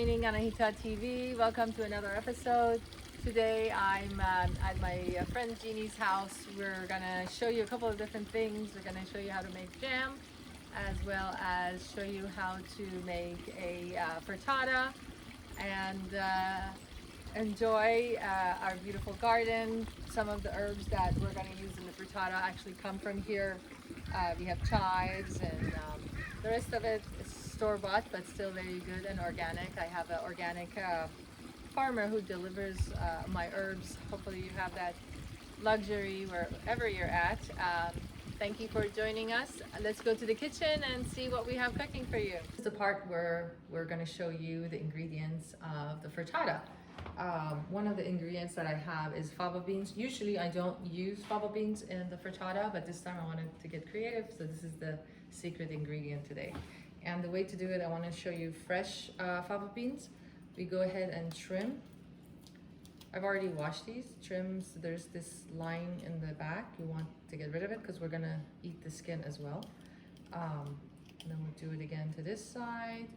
joining Anahita TV. Welcome to another episode. Today I'm at my friend Jeannie's house. We're gonna show you a couple of different things. We're gonna show you how to make jam, as well as show you how to make a frittata, and enjoy our beautiful garden. Some of the herbs that we're gonna use in the frittata actually come from here. We have chives, and the rest of it is store-bought, but still very good and organic. I have an organic farmer who delivers my herbs. Hopefully you have that luxury wherever you're at. Thank you for joining us. Let's go to the kitchen and see what we have cooking for you. This is the part where we're going to show you the ingredients of the frittata. One of the ingredients that I have is fava beans. Usually I don't use fava beans in the frittata, but this time I wanted to get creative, so this is the secret ingredient today. And the way to do it, I want to show you fresh fava beans. We go ahead and trim. I've already washed these. Trims, there's this line in the back. You want to get rid of it because we're going to eat the skin as well. And then we'll do it again to this side.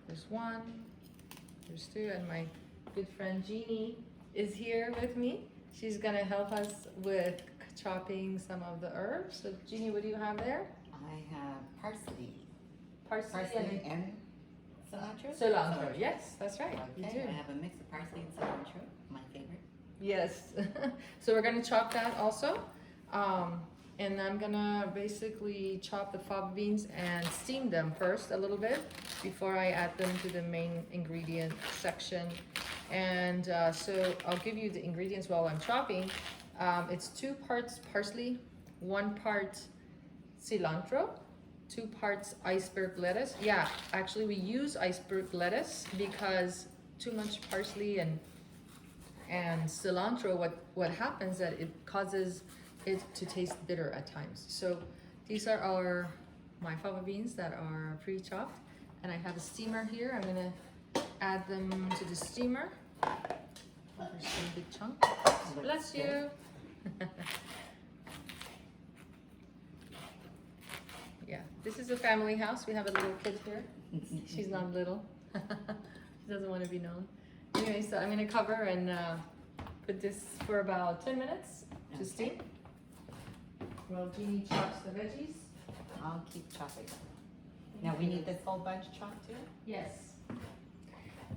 There's one, there's two, and my good friend Jeannie is here with me. She's gonna help us with chopping some of the herbs. So Jeannie, what do you have there? I have parsley. Parsley and cilantro? Cilantro, yes, that's right. Okay, You do. I have a mix of parsley and cilantro, my favorite. Yes. So we're gonna chop that also. And I'm gonna basically chop the fava beans and steam them first a little bit before I add them to the main ingredient section. And so I'll give you the ingredients while I'm chopping. It's 2 parts parsley, 1 part cilantro, 2 parts iceberg lettuce. Yeah, actually we use iceberg lettuce because too much parsley and cilantro, what happens that it causes it to taste bitter at times. So these are my fava beans that are pre-chopped, and I have a steamer here. I'm gonna add them to the steamer. There's some big chunk. Bless you. Yeah, this is a family house. We have a little kid here. She's not little. She doesn't want to be known. Anyway, so I'm gonna cover and put this for about 10 minutes to steam. Well, Jeannie chops the veggies. I'll keep chopping. Now we need this whole bunch chopped too? Yes.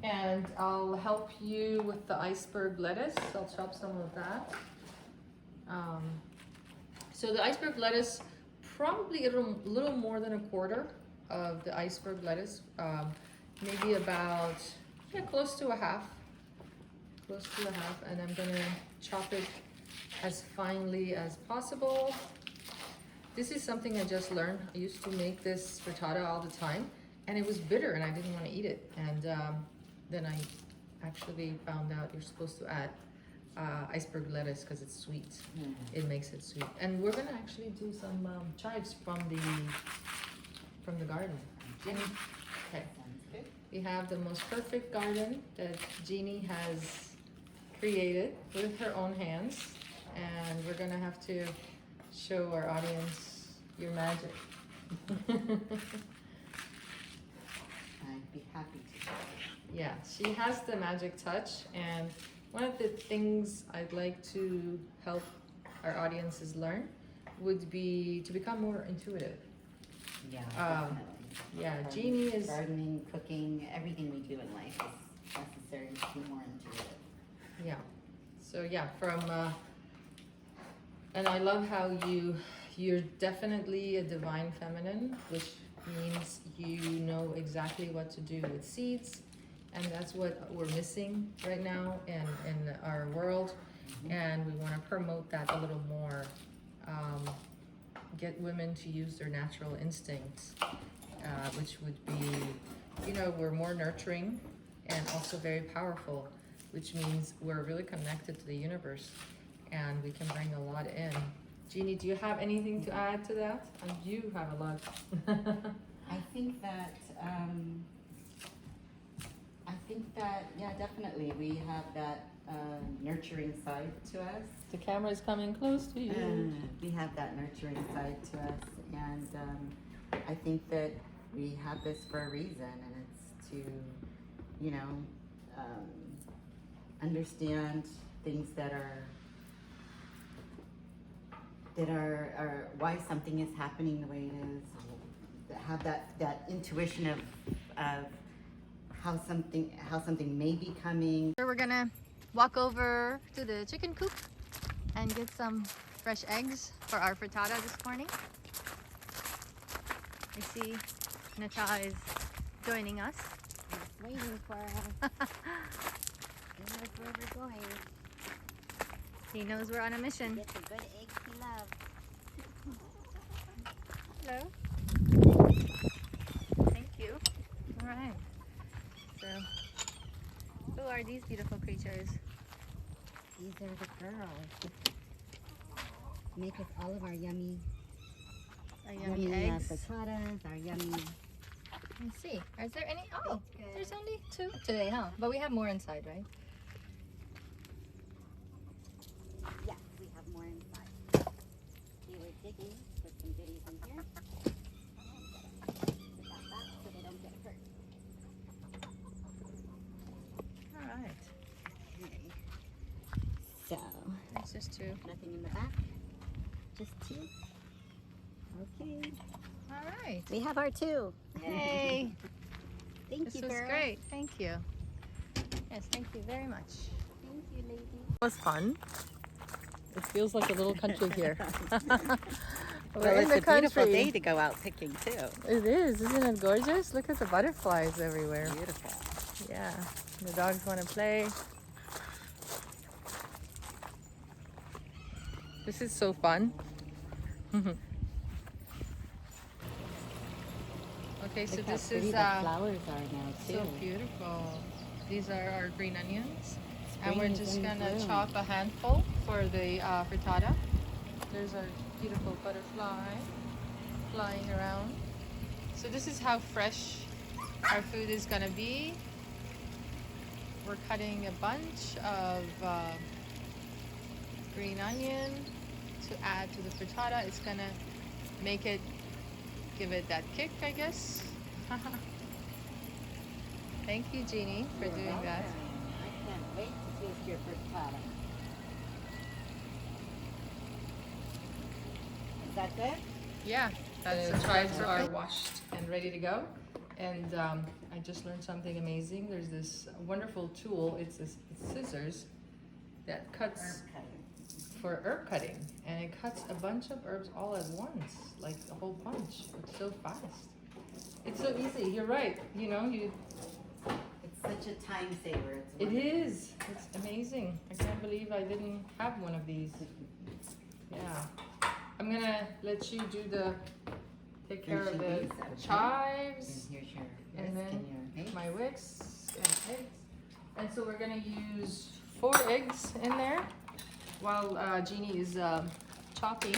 And I'll help you with the iceberg lettuce. I'll chop some of that. So the iceberg lettuce, probably a little more than 1/4 of the iceberg lettuce. Maybe about, yeah, close to a half. And I'm gonna chop it as finely as possible. This is something I just learned. I used to make this frittata all the time, and it was bitter and I didn't want to eat it. And then I actually found out you're supposed to add iceberg lettuce because it's sweet. It makes it sweet. And we're gonna actually do some chives from the garden. Jeannie, okay. Sounds good. We have the most perfect garden that Jeannie has created with her own hands, and we're gonna have to show our audience your magic. I'd be happy to. Yeah, she has the magic touch, and one of the things I'd like to help our audiences learn would be to become more intuitive. Yeah, definitely. Yeah, Gardening, Jeannie is... Gardening, cooking, everything we do in life is necessary to be more intuitive. Yeah, so yeah, and I love how you're definitely a divine feminine, which means you know exactly what to do with seeds, and that's what we're missing right now in our world. And we want to promote that a little more, get women to use their natural instincts, which would be, we're more nurturing and also very powerful, which means we're really connected to the universe and we can bring a lot in. Jeannie, do you have anything to add to that? And you have a lot. I think that, yeah, definitely we have that nurturing side to us. The camera is coming close to you. We have that nurturing side to us, and I think that we have this for a reason, and it's to you know, understand things that are why something is happening the way it is. Have that intuition of how something may be coming. So we're gonna walk over to the chicken coop and get some fresh eggs for our frittata this morning. I see Nata is joining us. Waiting for us. He knows where we're going. He knows we're on a mission. Get the good eggs he loves. Hello. Thank you. All right. So, who are these beautiful creatures? These are the girls. Make us all of our yummy, Our yummy eggs. frittatas, our yummy. Let's see. Is there any? Oh, Good. there's only 2 today, huh? But we have more inside, right? Yes, we have more inside. We were digging for some goodies in here. Put that back so they don't get hurt. All right. Okay. So, It's just 2. nothing in the back. Just 2. Okay. All right. We have our 2. Yay. Thank This you, was girl. great. Thank you. Yes, thank you very much. Thank you, lady. It was fun. It feels like a little country here. Well, it's a beautiful day to go out picking too. It is, isn't it gorgeous? Look at the butterflies everywhere. Beautiful. Yeah, the dogs want to play. This is so fun. Okay, so Look how this pretty is the flowers are now too. so beautiful. These are our green onions. And Spring we're is just in gonna bloom. chop a handful for the frittata. There's our beautiful butterfly flying around. So this is how fresh our food is gonna be. We're cutting a bunch of green onion to add to the frittata. It's gonna make it, give it that kick, I guess. Thank you, Jeannie, for You're doing welcome. that. I can't wait to taste your frittata. Is that good? Yeah, the chives are washed and ready to go. And I just learned something amazing. There's this wonderful tool. It's scissors that cuts for herb cutting, and it cuts a bunch of herbs all at once, like a whole bunch. It's so fast. It's so easy. You're right. You know, It's such a time saver. It's it wonderful. is. It's amazing. I can't believe I didn't have one of these. Yeah. I'm gonna let you do take care of the Finishing these, chives. And here's your And whisk then and your eggs. my wicks and eggs. And so we're gonna use 4 eggs in there while Jeannie is chopping.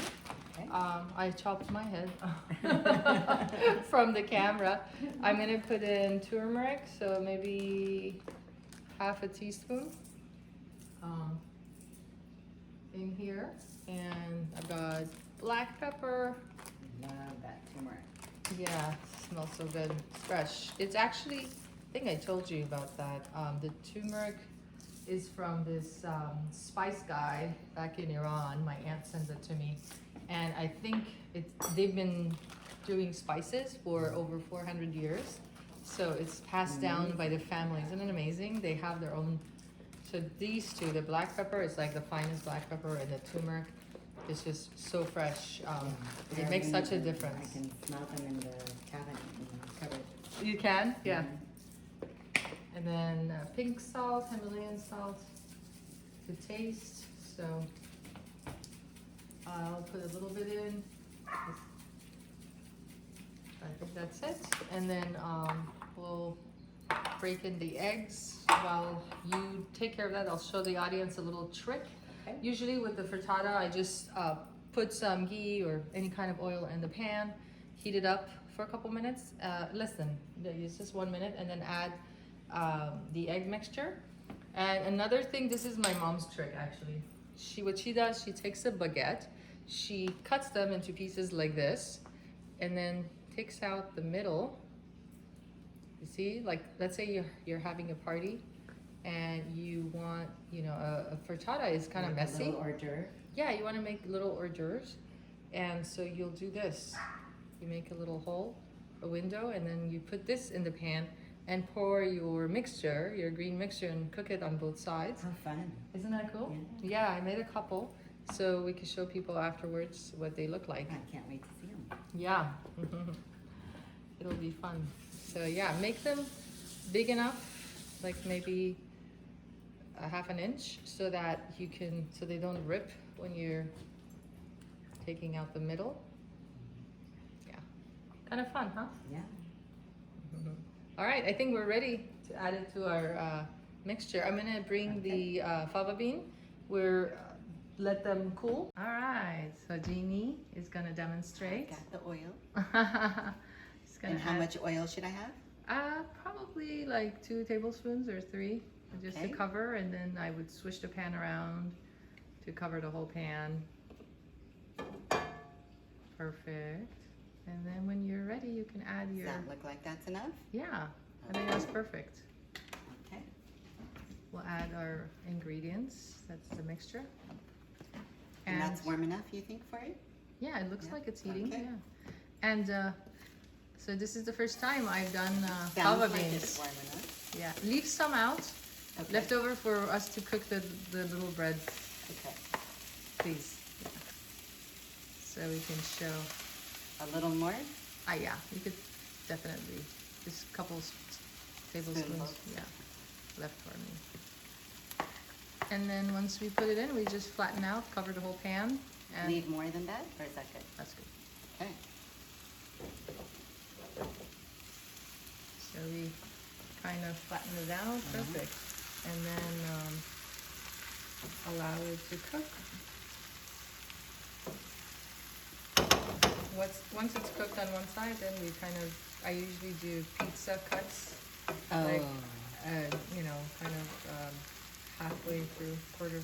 Okay. I chopped my head from the camera. I'm gonna put in turmeric, so maybe half a teaspoon in here. And I've got black pepper. Love that turmeric. Yeah, smells so good. It's fresh. It's actually, I think I told you about that. The turmeric is from this spice guy back in Iran. My aunt sent it to me. And I think they've been doing spices for over 400 years. So it's passed down by the family. Isn't it amazing? They have their own. So these 2, the black pepper is like the finest black pepper, and the turmeric is just so fresh. It makes such a difference. I can smell them in the cabinet, in the cupboard. You can? Yeah. And then pink salt, Himalayan salt to taste. So I'll put a little bit in. I think that's it. And then we'll break in the eggs. While you take care of that, I'll show the audience a little trick. Okay. Usually with the frittata, I just put some ghee or any kind of oil in the pan, heat it up for a couple minutes, less than, it's just 1 minute, and then add the egg mixture. And another thing, this is my mom's trick actually. What she does, she takes a baguette, she cuts them into pieces like this, and then takes out the middle, You see, like let's say you're having a party and you want, you know, a frittata is kind of Like a messy. little hors d'oeuvre. Yeah, you want to make little hors d'oeuvres, and so you'll do this. You make a little hole, a window, and then you put this in the pan and pour your mixture, your green mixture, and cook it on both sides. How fun. Isn't that cool? Yeah. Yeah, I made a couple, so we can show people afterwards what they look like. I can't wait to see them. Yeah, it'll be fun. So yeah, make them big enough, like maybe a half an inch, so that you can, so they don't rip when you're taking out the middle. Yeah, kind of fun, huh? Yeah. All right, I think we're ready to add it to our mixture. I'm gonna bring the fava bean. Let them cool. All right, so Jeannie is gonna demonstrate. Got the oil. She's gonna And how add, much oil should I have? probably like 2 tablespoons or 3, just to Okay. cover, and then I would switch the pan around to cover the whole pan. Perfect. And then when you're ready, you can add Does your, that look like that's enough? yeah, I think that's perfect. Okay. We'll add our ingredients, that's the mixture. And that's warm enough, you think, for it? Yeah, it looks Yeah, like it's heating, okay. yeah. And so this is the first time I've done Sounds fava like beans. it's warm enough. Yeah, leave some out, Okay. left over for us to cook the little breads, Okay. please. Yeah. So we can show, A little more? yeah, you could definitely, just a couple tablespoons, Spoonfuls. yeah, left for me. And then once we put it in, we just flatten out, cover the whole pan, and Leave more than that, or is that good? that's good. Okay. So we kind of flatten it out, perfect. And then allow it to cook. Once it's cooked on one side, then we kind of, I usually do pizza cuts. Like, you know, kind of halfway through, quarter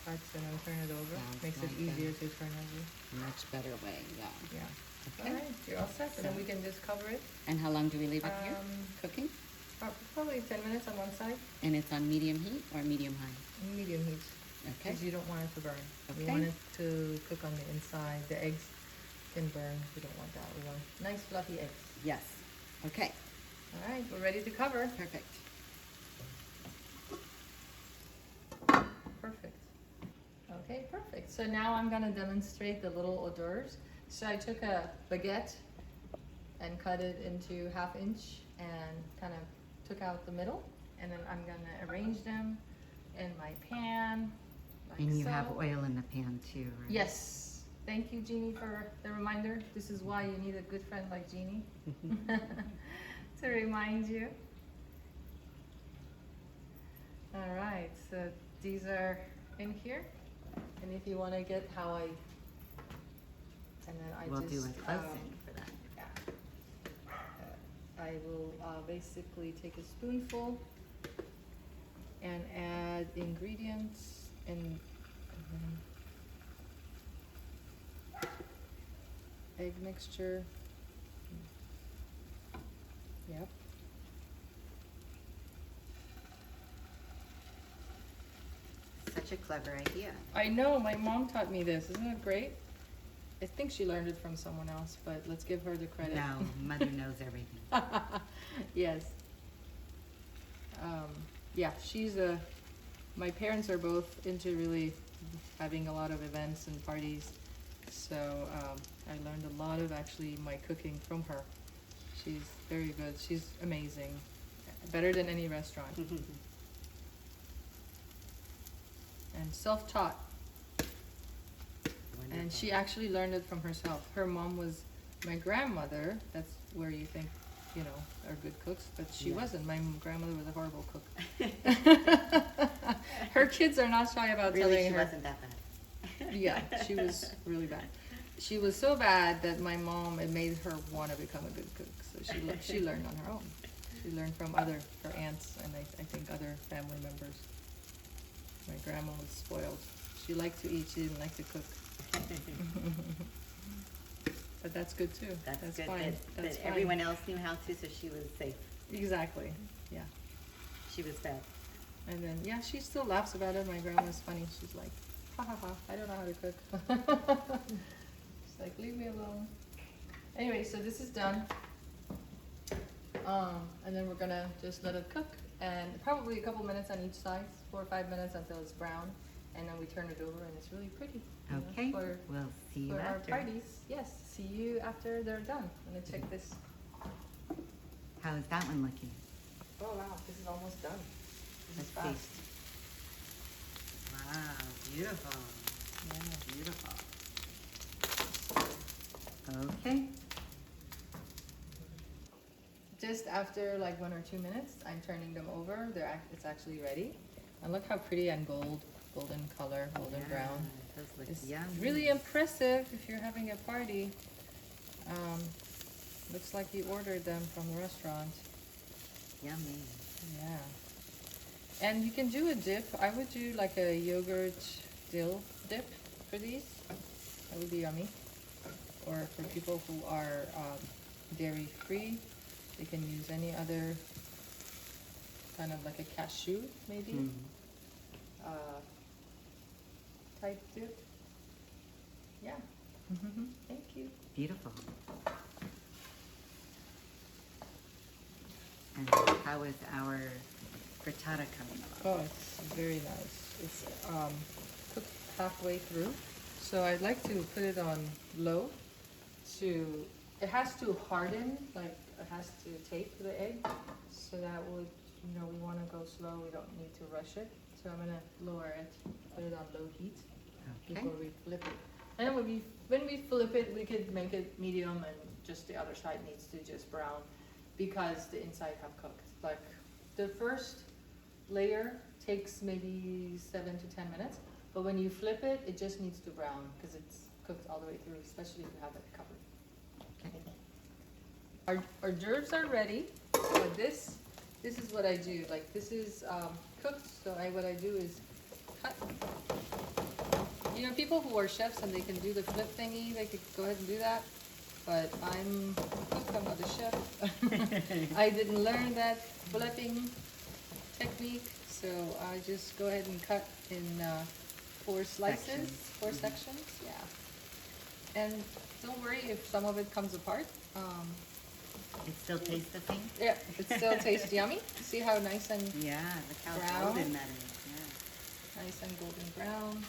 cuts, and then turn it over. Sounds Makes like it easier to turn over. Much better way, yeah. Yeah. Okay. All right, you're all set. And then we can just cover it. And how long do we leave it here? Cooking? Probably 10 minutes on one side, And it's on medium heat or medium high? medium heat. Okay. Because you don't want it to burn. We Okay. want it to cook on the inside. The eggs can burn. We don't want that. We want nice fluffy eggs. Yes. Okay. All right, we're ready to cover. Perfect. Perfect. Okay, perfect. So now I'm gonna demonstrate the little hors d'oeuvres. So I took a baguette and cut it into 1/2 inch and kind of took out the middle. And then I'm gonna arrange them in my pan. Like And you so. have oil in the pan too, right? Yes. Thank you, Jeannie, for the reminder. This is why you need a good friend like Jeannie to remind you. All right, so these are in here. And if you want to get how I, and then I We'll just, do a close-in for that. yeah. I will basically take a spoonful and add ingredients and then egg mixture. Yep. Such a clever idea. I know, my mom taught me this. Isn't it great? I think she learned it from someone else, but let's give her the credit. No, mother knows everything. Yes. Yeah, my parents are both into really having a lot of events and parties. So I learned a lot of actually my cooking from her. She's very good. She's amazing. Better than any restaurant. And self-taught. And she actually learned it from herself. Her mom was my grandmother. That's where you think, you know, are good cooks. But she wasn't. My grandmother was a horrible cook. Her kids are not shy about Really, telling she her. wasn't that bad. Yeah, she was really bad. She was so bad that my mom, it made her want to become a good cook. So she learned on her own. She learned from her aunts, and I think other family members. My grandma was spoiled. She liked to eat, she didn't like to cook. But that's good too. That's good fine. that That's fine. everyone else knew how to, so she was safe. Exactly. Yeah. She was fed. And then, yeah, she still laughs about it. My grandma's funny. She's like, ha ha ha, I don't know how to cook. She's like, leave me alone. Anyway, so this is done. And then we're gonna just let it cook, and probably a couple minutes on each side, 4 or 5 minutes until it's brown, and then we turn it over, and it's really pretty. You know, Okay, for we'll see you our after. parties. Yes, see you after they're done. I'm gonna check this. How is that one looking? Oh wow, this is almost done. This is Let's fast. see. Wow, beautiful. Yeah. Beautiful. Okay. Just after like 1 or 2 minutes, I'm turning them over. It's actually ready. And look how pretty and golden color, golden brown. Those look It's yummy. really impressive if you're having a party. Looks like you ordered them from the restaurant. Yummy. Yeah. And you can do a dip. I would do like a yogurt dill dip for these. That would be yummy. Or for people who are dairy free, they can use any other kind of like a cashew maybe Mm. type dip. Yeah. Thank you. Beautiful. And how is our frittata coming along? Oh, it's very nice. It's cooked halfway through. So I'd like to put it on low it has to harden, like it has to tape the egg. So that would, we want to go slow. We don't need to rush it. So I'm going to lower it, put it on low heat Okay. before we flip it. And then when we flip it, we could make it medium and just the other side needs to just brown because the inside have cooked. Like the first layer takes maybe 7 to 10 minutes, but when you flip it, it just needs to brown because it's cooked all the way through, especially if you have it covered. Okay. Our gerbs are ready. So this is what I do. Like this is cooked. So what I do is cut. People who are chefs and they can do the flip thingy, they could go ahead and do that. But I'm a cook, I'm not a chef. I didn't learn that flipping technique, so I just go ahead and cut in 4 slices, Sections. 4 sections, yeah. And don't worry if some of it comes apart. It still tastes the same? Yeah, it still tastes yummy. See how nice and Yeah, look how Brown. golden that is. Yeah. nice and golden brown.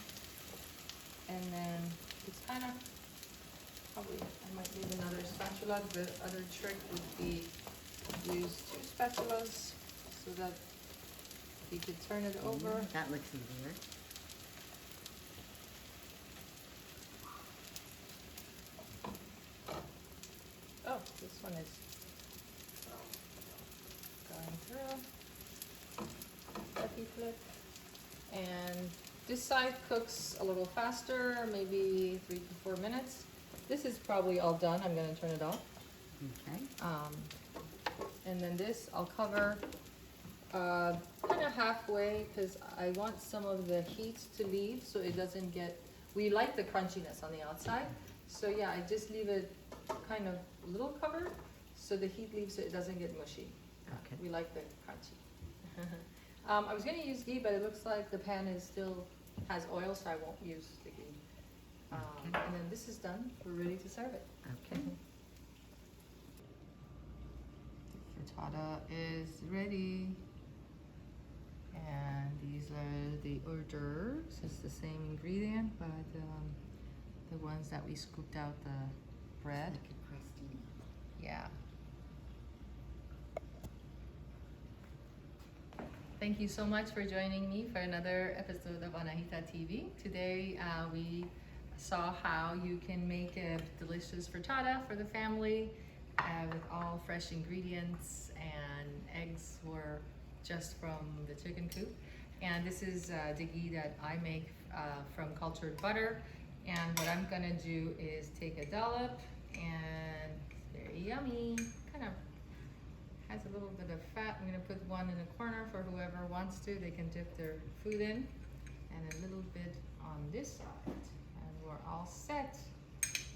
And then it's kind of, probably I might need another spatula. The other trick would be use 2 spatulas so that you could turn it over. That looks easier. Oh, this one is going through. Flippy flip. And this side cooks a little faster, maybe 3 to 4 minutes. This is probably all done. I'm going to turn it off. Okay. And then this I'll cover kind of halfway because I want some of the heat to leave so it doesn't get, we like the crunchiness on the outside. So yeah, I just leave it kind of a little covered so the heat leaves so it doesn't get mushy. Okay. We like the crunchy. I was going to use ghee, but it looks like the pan has oil, so I won't use the ghee. Okay. And then this is done. We're ready to serve it. Okay. Frittata is ready. And these are the hors d'oeuvres. It's the same ingredient, but the ones that we scooped out the bread. Like a crusty. Yeah. Thank you so much for joining me for another episode of Anahita TV. Today we saw how you can make a delicious frittata for the family with all fresh ingredients, and eggs were just from the chicken coop. And this is the ghee that I make from cultured butter. And what I'm gonna do is take a dollop, and very yummy, kind of has a little bit of fat. I'm gonna put one in the corner for whoever wants to. They can dip their food in, and a little bit on this side. And we're all set.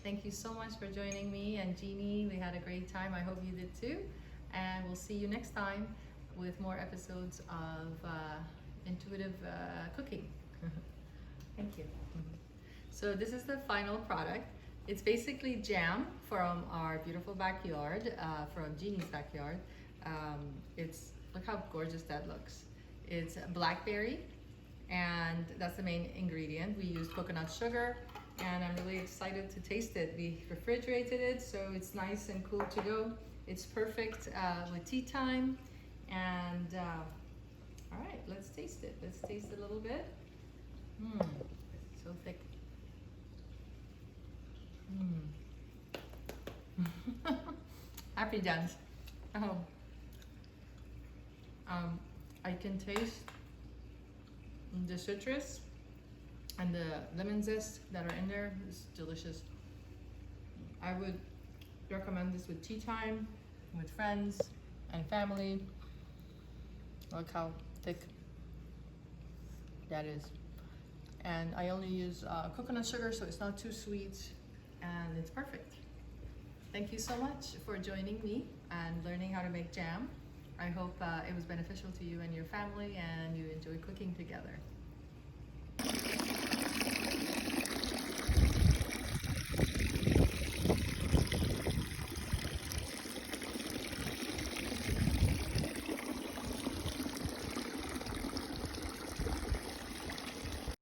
Thank you so much for joining me and Jeannie. We had a great time. I hope you did too. and we'll see you next time with more episodes of intuitive cooking. Thank you. So this is the final product. It's basically jam from our beautiful backyard, from Jeannie's backyard. Look how gorgeous that looks. It's blackberry, and that's the main ingredient. We used coconut sugar, and I'm really excited to taste it. We refrigerated it, so it's nice and cool to go. It's perfect with tea time. And all right, let's taste it. Let's taste a little bit. So thick. Happy dance. Oh. I can taste the citrus and the lemon zest that are in there. It's delicious. I would recommend this with tea time, with friends and family. Look how thick that is. And I only use coconut sugar, so it's not too sweet, and it's perfect. Thank you so much for joining me and learning how to make jam. I hope it was beneficial to you and your family, and you enjoy cooking together.